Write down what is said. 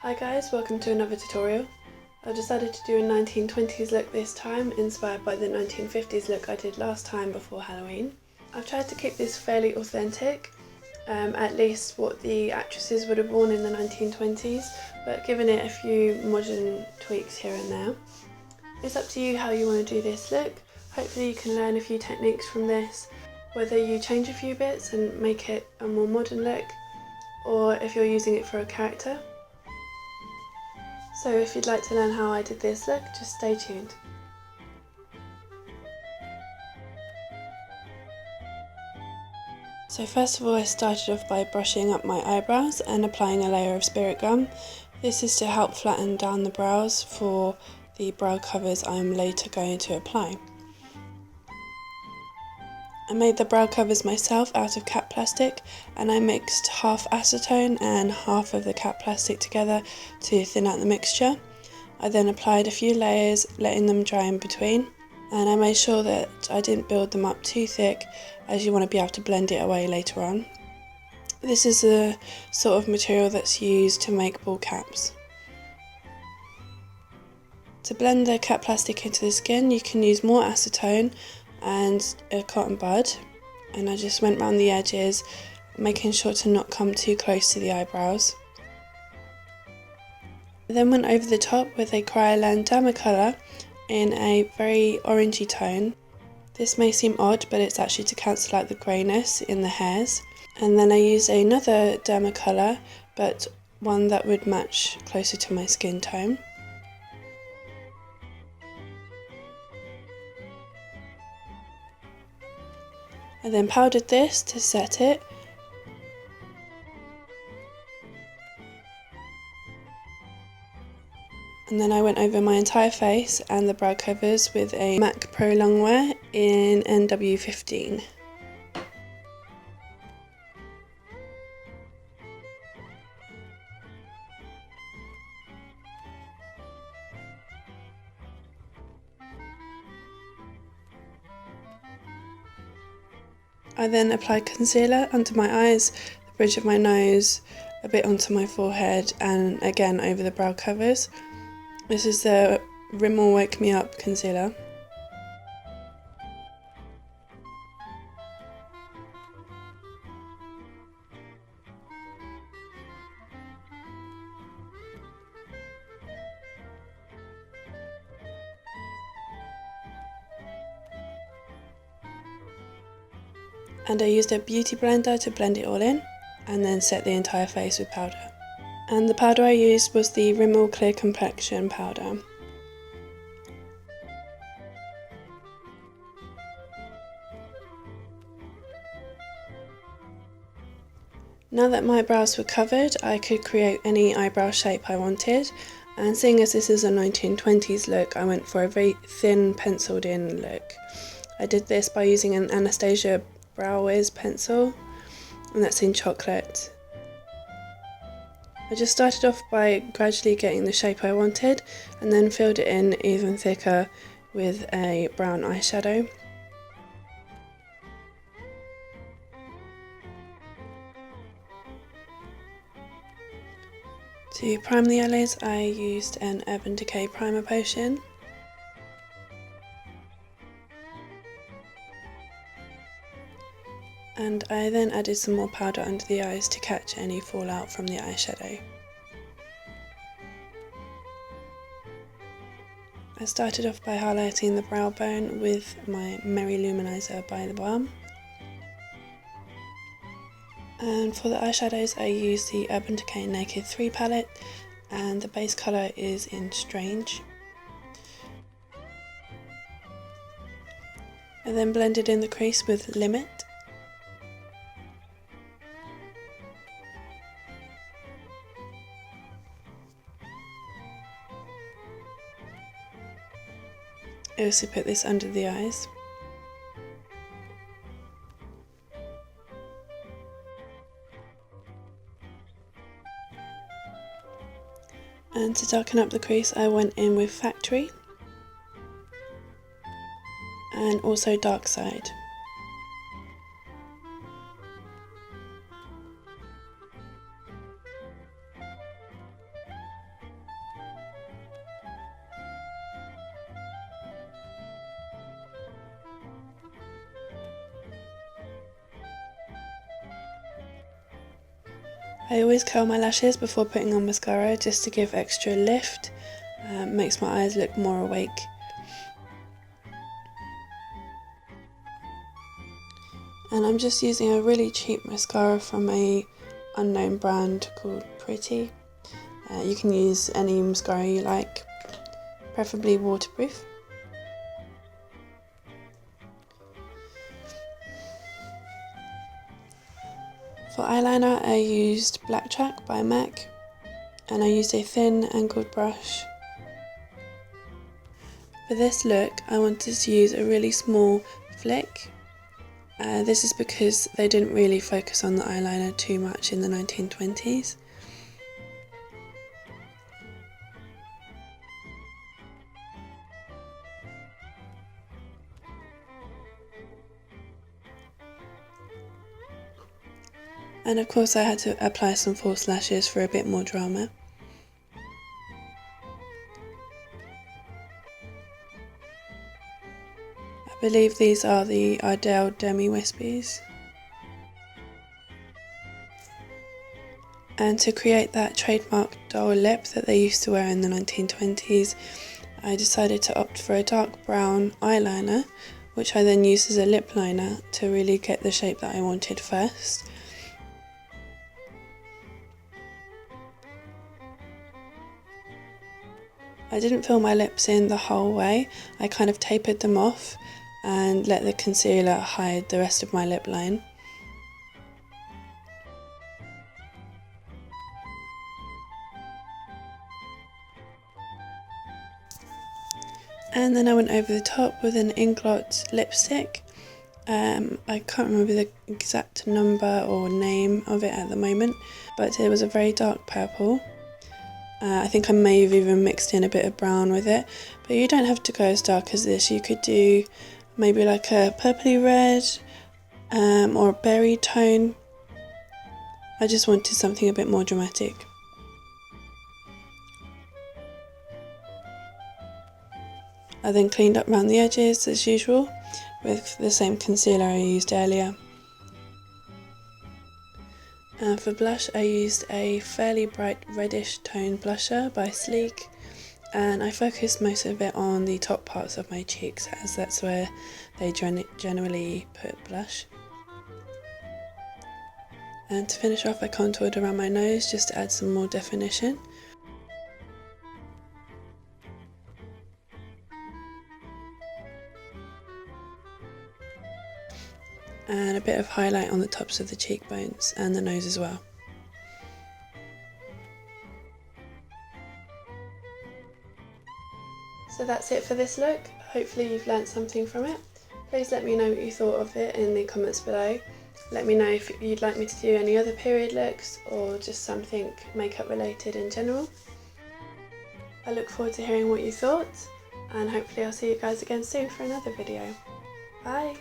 Hi guys, welcome to another tutorial. I've decided to do a 1920s look this time, inspired by the 1950s look I did last time before Halloween. I've tried to keep this fairly authentic, at least what the actresses would have worn in the 1920s, but given it a few modern tweaks here and there. It's up to you how you want to do this look. Hopefully you can learn a few techniques from this, whether you change a few bits and make it a more modern look, or if you're using it for a character. So if you'd like to learn how I did this look, just stay tuned. So first of all, I started off by brushing up my eyebrows and applying a layer of spirit gum. This is to help flatten down the brows for the brow covers I'm later going to apply. I made the brow covers myself out of cat plastic, and I mixed half acetone and half of the cat plastic together to thin out the mixture. I then applied a few layers, letting them dry in between, and I made sure that I didn't build them up too thick, as you want to be able to blend it away later on. This is the sort of material that's used to make ball caps. To blend the cat plastic into the skin, you can use more acetone and a cotton bud, and I just went round the edges, making sure to not come too close to the eyebrows. I then went over the top with a Kryolan Dermacolor in a very orangey tone. This may seem odd, but it's actually to cancel out the greyness in the hairs. And then I used another Dermacolor, but one that would match closer to my skin tone. I then powdered this to set it. And then I went over my entire face and the brow covers with a MAC Pro Longwear in NW15. I then applied concealer under my eyes, the bridge of my nose, a bit onto my forehead, and again over the brow covers. This is the Rimmel Wake Me Up concealer. And I used a beauty blender to blend it all in, and then set the entire face with powder. And the powder I used was the Rimmel Clear Complexion powder. Now that my brows were covered, I could create any eyebrow shape I wanted, and seeing as this is a 1920s look, I went for a very thin penciled in look. I did this by using an Anastasia Brow Wiz pencil, and that's in chocolate. I just started off by gradually getting the shape I wanted, and then filled it in even thicker with a brown eyeshadow. To prime the eyelids, I used an Urban Decay primer potion. And I then added some more powder under the eyes to catch any fallout from the eyeshadow. I started off by highlighting the brow bone with my Merry Luminizer by the Balm. And for the eyeshadows, I used the Urban Decay Naked 3 palette, and the base colour is in Strange. I then blended in the crease with Limit. I also put this under the eyes. And to darken up the crease, I went in with Factory and also Darkside. I always curl my lashes before putting on mascara just to give extra lift, makes my eyes look more awake. And I'm just using a really cheap mascara from a unknown brand called Pretty. You can use any mascara you like, preferably waterproof. For eyeliner I used Blacktrack by MAC, and I used a thin angled brush. For this look I wanted to use a really small flick. This is because they didn't really focus on the eyeliner too much in the 1920s. And of course I had to apply some false lashes for a bit more drama. I believe these are the Ardell Demi Wispies. And to create that trademark doll lip that they used to wear in the 1920s, I decided to opt for a dark brown eyeliner, which I then used as a lip liner to really get the shape that I wanted first. I didn't fill my lips in the whole way, I kind of tapered them off and let the concealer hide the rest of my lip line. And then I went over the top with an Inglot lipstick. I can't remember the exact number or name of it at the moment, but it was a very dark purple. I think I may have even mixed in a bit of brown with it, but you don't have to go as dark as this. You could do maybe like a purpley red or a berry tone. I just wanted something a bit more dramatic. I then cleaned up around the edges as usual with the same concealer I used earlier. For blush I used a fairly bright reddish tone blusher by Sleek, and I focused most of it on the top parts of my cheeks as that's where they generally put blush. And to finish off I contoured around my nose just to add some more definition. And a bit of highlight on the tops of the cheekbones and the nose as well. So that's it for this look. Hopefully you've learnt something from it. Please let me know what you thought of it in the comments below. Let me know if you'd like me to do any other period looks or just something makeup related in general. I look forward to hearing what you thought, and hopefully I'll see you guys again soon for another video. Bye!